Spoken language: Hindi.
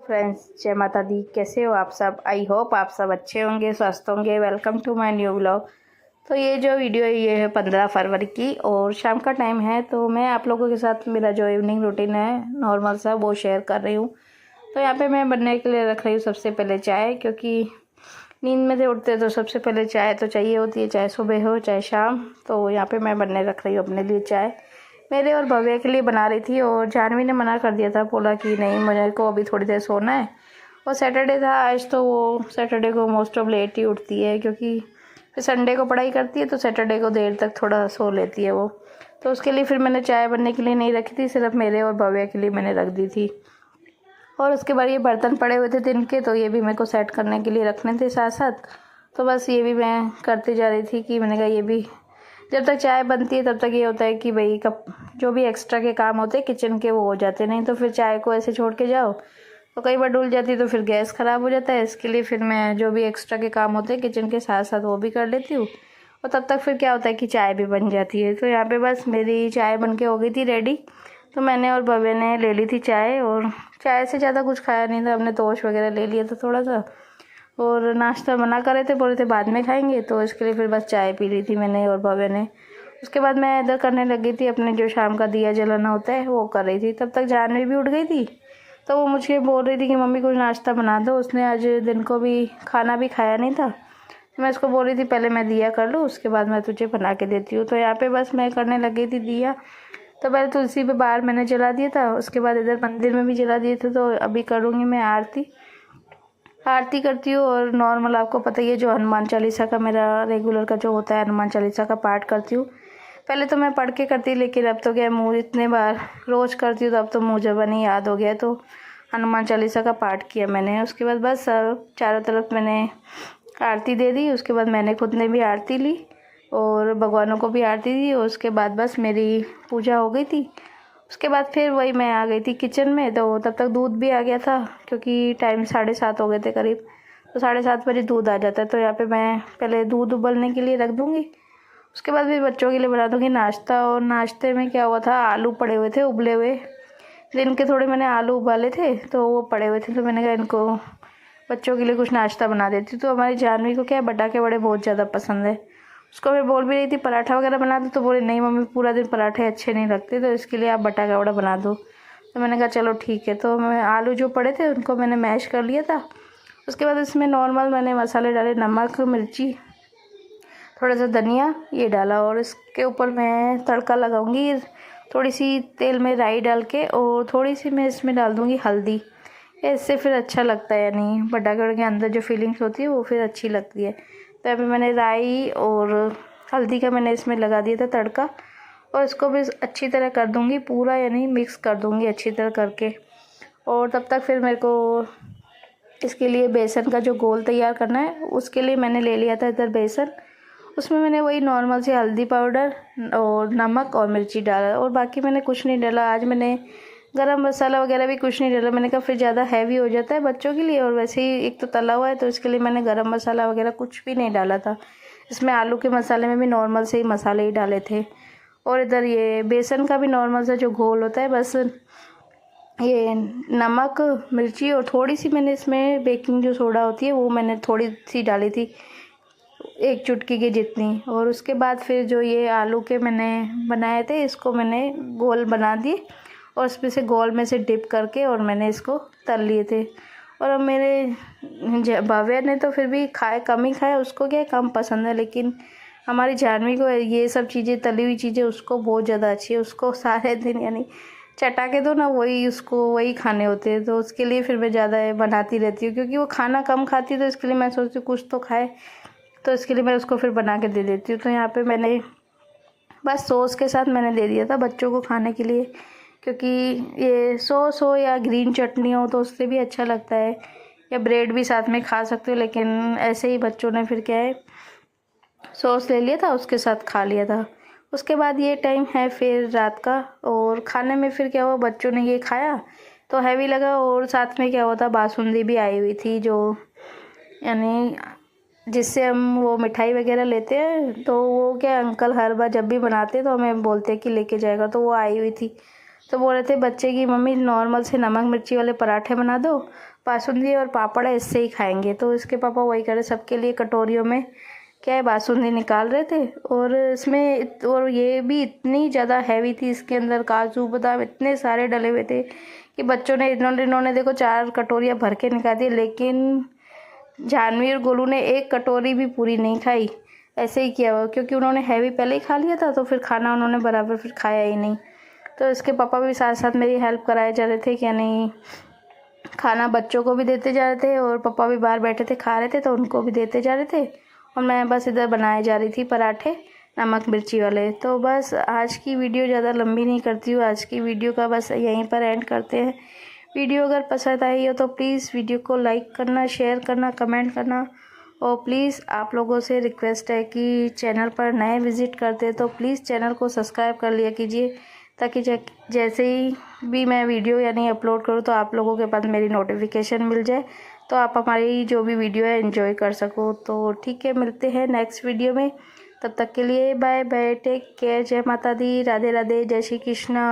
फ्रेंड्स, जय माता दी। कैसे हो आप सब? आई होप आप सब अच्छे होंगे, स्वस्थ होंगे। Welcome to my new vlog. तो ये जो वीडियो है ये है 15 फरवरी की और शाम का टाइम है। तो मैं आप लोगों के साथ मेरा जो इवनिंग रूटीन है नॉर्मल सा वो शेयर कर रही हूँ। तो यहाँ पे मैं बनने के लिए रख रही हूँ सबसे पहले चाय, क्योंकि नींद में से उठते तो सबसे पहले चाय तो चाहिए होती है, चाहे सुबह हो चाहे शाम। तो यहाँ पे मैं बनने रख रही हूँ अपने लिए चाय। मेरे और भव्य के लिए बना रही थी और जानवी ने मना कर दिया था, बोला कि नहीं मुझे को अभी थोड़ी देर सोना है। और सैटरडे था आज, तो वो सैटरडे को मोस्ट ऑफ लेट ही उठती है, क्योंकि फिर संडे को पढ़ाई करती है तो सैटरडे को देर तक थोड़ा सो लेती है वो। तो उसके लिए फिर मैंने चाय बनने के लिए नहीं रखी थी, सिर्फ मेरे और भव्य के लिए मैंने रख दी थी। और उसके बाद ये बर्तन पड़े हुए थे दिन के, तो ये भी मेरे को सेट करने के लिए रखने थे साथ साथ। तो बस ये भी मैं करती जा रही थी कि मैंने कहा ये भी जब तक चाय बनती है तब तक ये होता है कि भाई कब जो भी एक्स्ट्रा के काम होते हैं किचन के वो हो जाते, नहीं तो फिर चाय को ऐसे छोड़ के जाओ तो कई बार डुल जाती है तो फिर गैस ख़राब हो जाता है। इसके लिए फिर मैं जो भी एक्स्ट्रा के काम होते हैं किचन के साथ साथ वो भी कर लेती हूँ। और तब तक फिर क्या होता है कि चाय भी बन जाती है। तो यहाँ पे बस मेरी चाय बन के हो गई थी रेडी। तो मैंने और भव्य ने ले ली थी चाय, और चाय से ज़्यादा कुछ खाया नहीं था, हमने तोश वगैरह ले लिया था थोड़ा सा। और नाश्ता मना कर रहे थे, बोल रहे थे बाद में खाएंगे, तो इसके लिए फिर बस चाय पी ली थी मैंने और भव्य ने। उसके बाद मैं इधर करने लगी थी अपने जो शाम का दिया जलाना होता है वो कर रही थी। तब तक जानवी भी उठ गई थी, तो वो मुझे बोल रही थी कि मम्मी कुछ नाश्ता बना दो। उसने आज दिन को भी खाना भी खाया नहीं था। मैं उसको बोल रही थी पहले मैं दिया कर लूँ, उसके बाद मैं तुझे बना के देती हूँ। तो यहाँ पे बस मैं करने लगी थी दिया। तो पहले तुलसी पे बाहर मैंने जला दिया था, उसके बाद इधर मंदिर में भी जला दिए थे। तो अभी करूँगी मैं आरती करती हूँ। और नॉर्मल आपको पता ही है जो हनुमान चालीसा का मेरा रेगुलर का जो होता है, हनुमान चालीसा का पाठ करती हूँ। पहले तो मैं पढ़ के करती, लेकिन अब तो क्या मुँह इतने बार रोज़ करती हूँ तो अब तो मुँह ज़बानी याद हो गया। तो हनुमान चालीसा का पाठ किया मैंने। उसके बाद बस चारों तरफ मैंने आरती दे दी। उसके बाद मैंने खुद ने भी आरती ली और भगवानों को भी आरती दी। और उसके बाद बस मेरी पूजा हो गई थी। उसके बाद फिर वही मैं आ गई थी किचन में। तो तब तक दूध भी आ गया था, क्योंकि टाइम 7:30 हो गए थे करीब। तो 7:30 बजे दूध आ जाता है। तो यहाँ पे मैं पहले दूध उबलने के लिए रख दूँगी, उसके बाद फिर बच्चों के लिए बना दूँगी नाश्ता। और नाश्ते में क्या हुआ था, आलू पड़े हुए थे उबले हुए, दिन के थोड़े मैंने आलू उबाले थे तो वो पड़े हुए थे। तो मैंने कहा इनको बच्चों के लिए कुछ नाश्ता बना देती। तो हमारी जानवी को क्या है, बटाके बड़े बहुत ज़्यादा पसंद है। उसको मैं बोल भी रही थी पराठा वगैरह बना दो, तो बोले नहीं मम्मी पूरा दिन पराठे अच्छे नहीं लगते, तो इसके लिए आप बटाका वड़ा बना दो। तो मैंने कहा चलो ठीक है। तो मैं आलू जो पड़े थे उनको मैंने मैश कर लिया था। उसके बाद इसमें नॉर्मल मैंने मसाले डाले, नमक मिर्ची थोड़ा सा धनिया ये डाला। और इसके ऊपर मैं तड़का लगाऊंगी, थोड़ी सी तेल में राई डाल के, और थोड़ी सी मैं इसमें डाल दूँगी हल्दी। इससे फिर अच्छा लगता है, यानी बटाके के अंदर जो फीलिंग्स होती है वो फिर अच्छी लगती है। तो अभी मैंने राई और हल्दी का मैंने इसमें लगा दिया था तड़का। और इसको भी अच्छी तरह कर दूँगी पूरा, यानी मिक्स कर दूँगी अच्छी तरह करके। और तब तक फिर मेरे को इसके लिए बेसन का जो घोल तैयार करना है, उसके लिए मैंने ले लिया था इधर बेसन। उसमें मैंने वही नॉर्मल से हल्दी पाउडर और नमक और मिर्ची डाला, और बाकी मैंने कुछ नहीं डाला। आज मैंने गरम मसाला वगैरह भी कुछ नहीं डाला, मैंने कहा फिर ज़्यादा हैवी हो जाता है बच्चों के लिए, और वैसे ही एक तो तला हुआ है, तो इसके लिए मैंने गरम मसाला वगैरह कुछ भी नहीं डाला था। इसमें आलू के मसाले में भी नॉर्मल से ही मसाले ही डाले थे। और इधर ये बेसन का भी नॉर्मल सा जो घोल होता है, बस ये नमक मिर्ची और थोड़ी सी मैंने इसमें बेकिंग जो सोडा होती है वो मैंने थोड़ी सी डाली थी, 1 चुटकी की जितनी। और उसके बाद फिर जो ये आलू के मैंने बनाए थे इसको मैंने गोल बना दिए, और इसमें से गोल में से डिप करके और मैंने इसको तल लिए थे। और अब मेरे भव्य ने तो फिर भी खाए कम ही खाया, उसको क्या कम पसंद है, लेकिन हमारी जानवी को ये सब चीज़ें तली हुई चीज़ें उसको बहुत ज़्यादा अच्छी है। उसको सारे दिन यानी चटा के दो ना वही उसको वही खाने होते हैं। तो उसके लिए फिर मैं ज़्यादा बनाती रहती हूँ, क्योंकि वो खाना कम खाती है, तो इसके लिए मैं सोचती हूँ कुछ तो खाए, तो इसके लिए मैं उसको फिर बना के दे देती हूँ। तो यहाँ पे मैंने बस सॉस के साथ मैंने दे दिया था बच्चों को खाने के लिए, क्योंकि ये सॉस हो या ग्रीन चटनी हो तो उससे भी अच्छा लगता है, या ब्रेड भी साथ में खा सकते हो। लेकिन ऐसे ही बच्चों ने फिर क्या है सॉस ले लिया था, उसके साथ खा लिया था। उसके बाद ये टाइम है फिर रात का, और खाने में फिर क्या हुआ, बच्चों ने ये खाया तो हैवी लगा। और साथ में क्या हुआ था, बासुंदी भी आई हुई थी, जो यानी जिससे हम वो मिठाई वगैरह लेते हैं। तो वो क्या अंकल हर बार जब भी बनाते हैं तो हमें बोलते हैं कि लेके जाएगा, तो वो आई हुई थी। तो बोल रहे थे बच्चे की मम्मी नॉर्मल से नमक मिर्ची वाले पराठे बना दो, बासुंदी और पापड़ है इससे ही खाएंगे। तो इसके पापा वही करे, सबके लिए कटोरियों में क्या है बासुंदी निकाल रहे थे। और इसमें और ये भी इतनी ज़्यादा हैवी थी, इसके अंदर काजू बादाम इतने सारे डले हुए थे कि बच्चों ने इन्होंने देखो 4 कटोरियाँ भर के निकाल दी, लेकिन जानवी और गोलू ने एक कटोरी भी पूरी नहीं खाई। ऐसे ही किया हुआ, क्योंकि उन्होंने हैवी पहले ही खा लिया था, तो फिर खाना उन्होंने बराबर फिर खाया ही नहीं। तो इसके पापा भी साथ साथ मेरी हेल्प कराए जा रहे थे कि नहीं, खाना बच्चों को भी देते जा रहे थे और पापा भी बाहर बैठे थे खा रहे थे, तो उनको भी देते जा रहे थे। और मैं बस इधर बनाए जा रही थी पराठे नमक मिर्ची वाले। तो बस आज की वीडियो ज़्यादा लंबी नहीं करती हूँ, आज की वीडियो का बस यहीं पर एंड करते हैं। वीडियो अगर पसंद आई हो तो प्लीज़ वीडियो को लाइक करना, शेयर करना, कमेंट करना। और प्लीज़ आप लोगों से रिक्वेस्ट है कि चैनल पर नए विज़िट करते हैं तो प्लीज़ चैनल को सब्सक्राइब कर लिया कीजिए, ताकि जैसे ही भी मैं वीडियो यानी अपलोड करूँ तो आप लोगों के पास मेरी नोटिफिकेशन मिल जाए, तो आप हमारी जो भी वीडियो है एंजॉय कर सको। तो ठीक है, मिलते हैं नेक्स्ट वीडियो में, तब तक के लिए बाय बाय, टेक केयर, जय माता दी, राधे राधे, जय श्री कृष्णा।